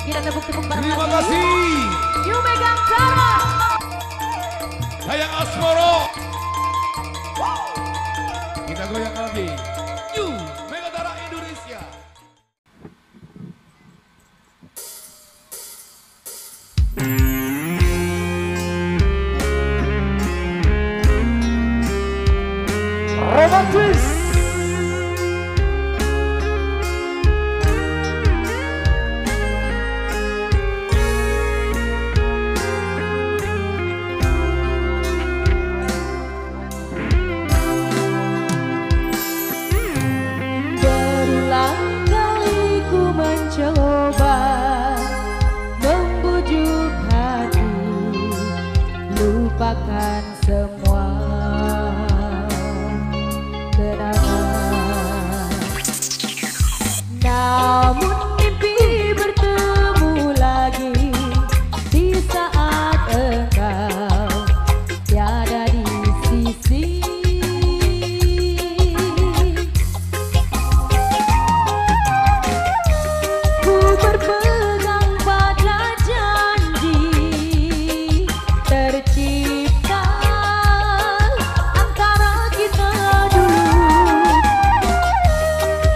Kita tepuk-tepuk bareng Terima lagi. kasih. Yu Megang Cara. Sayang Asmoro. Kita goyang lagi. Yu Megatara Indonesia. Romantis. Berulang kali ku mencoba membujuk hati, lupakan semua kenangan. Namun mimpi bertemu lagi di saat engkau tiada di sisi. Ku berpegang pada janji tercipta antara kita dulu.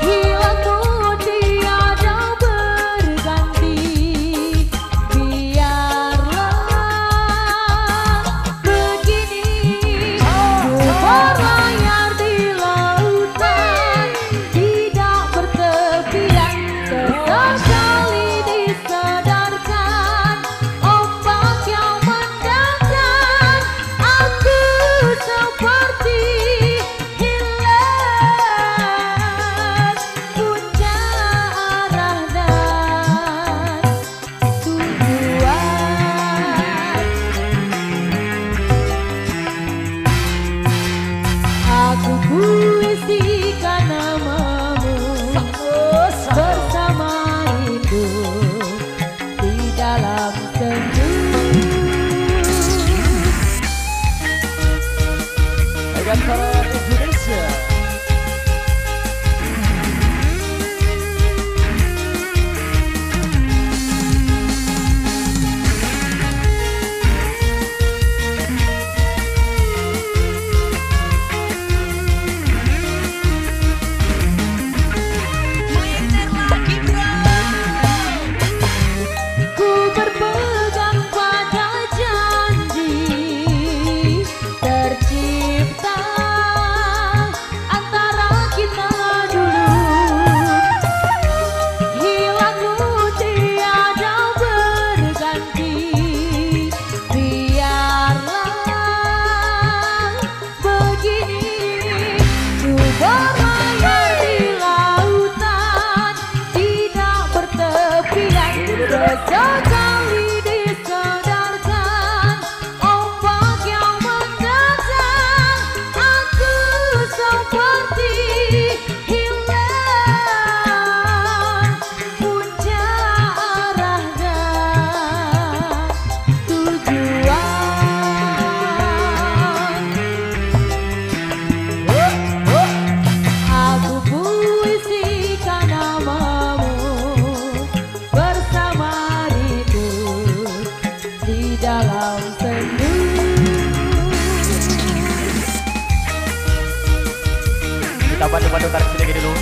Hilangmu tiada berganti, biarlah begini. Ku berlayar di lautan, tidak bertepian. Sesekali disadarkan ombak yang mendatar, aku seperti hilang puncak arah dan tujuan. Aku puisikan namamu bersama hidup di dalam sendu. Megantara Indonesia. Ku berpegang pada janji tercipta antara kita dulu. Hilangmu tiada berganti, biarlah begini. Ku berlayar di lautan, tidak bertepian. Sesekali disadarkan ombak yang mendatang, aku seperti hilang puncak arah dan tujuan. Aku puisikan namamu bersama hidup di dalam sendu. Kita bantu-bantu tarik sedikit dulu.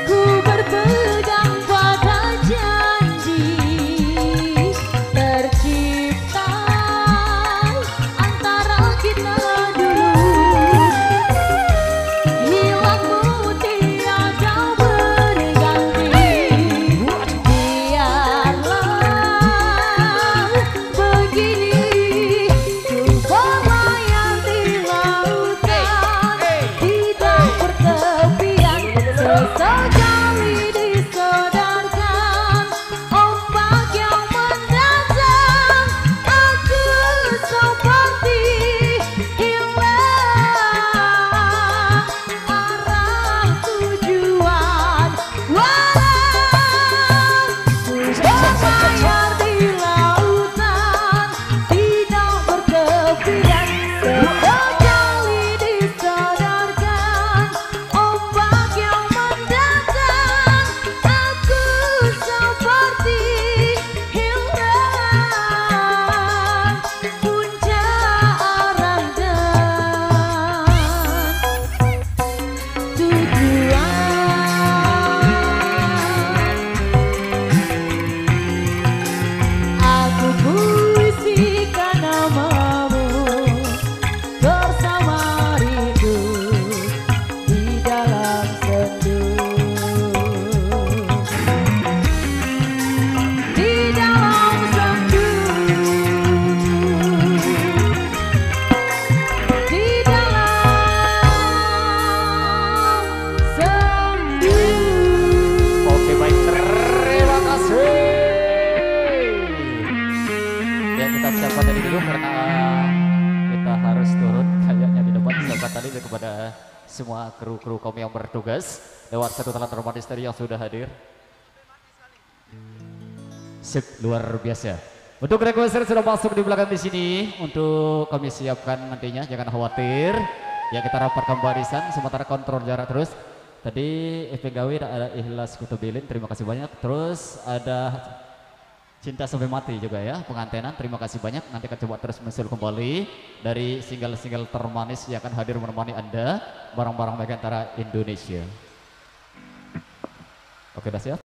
Ku berpegang pada janji tercipta kepada semua kru-kru kami yang bertugas lewat satu talent romantis tadi yang sudah hadir. Sip, luar biasa. Untuk requester sudah masuk di belakang di sini untuk kami siapkan nantinya, jangan khawatir. Ya kita rapatkan barisan sementara kontrol jarak terus. Tadi FPGW ada Ikhlas Kutubilin, terima kasih banyak. Terus ada Cinta Sampai Mati juga ya, pengantenan, terima kasih banyak. Nanti akan coba terus menyusul kembali dari single-single termanis yang akan hadir menemani Anda barang-barang Megantara Indonesia. Oke, udah siap?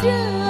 Janji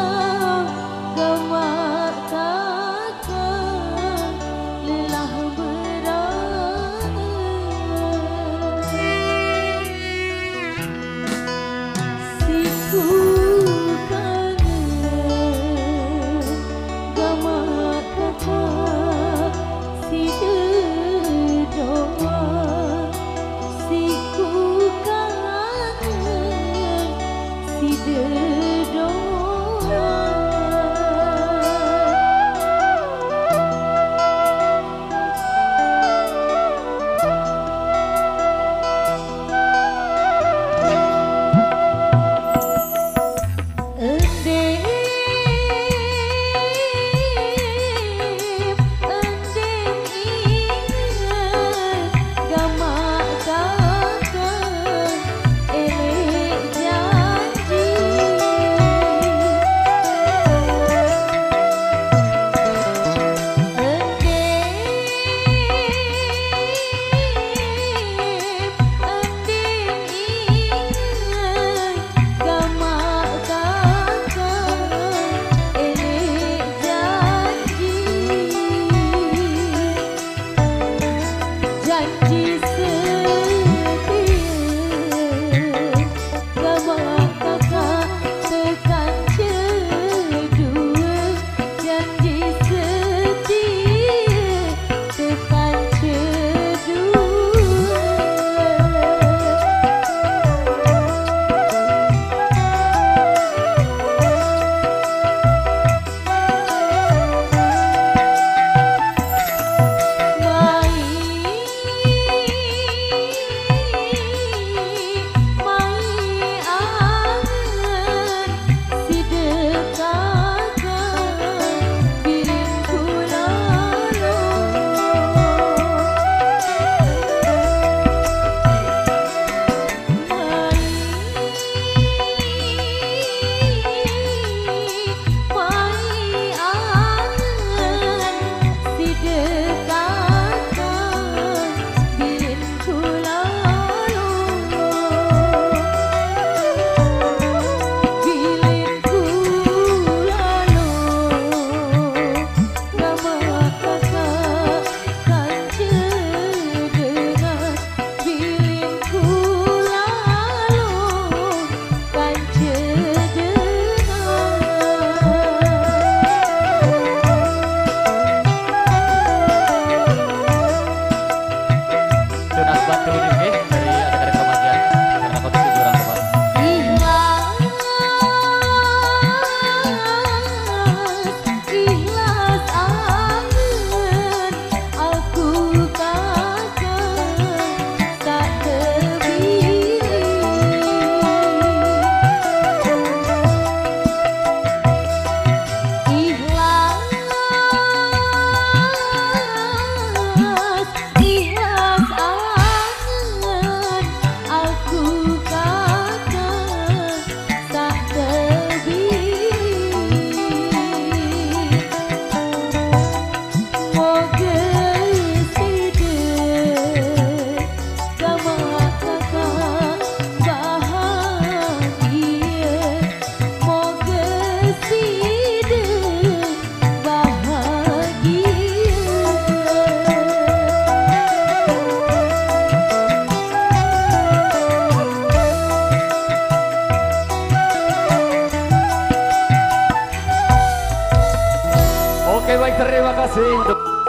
terima kasih untuk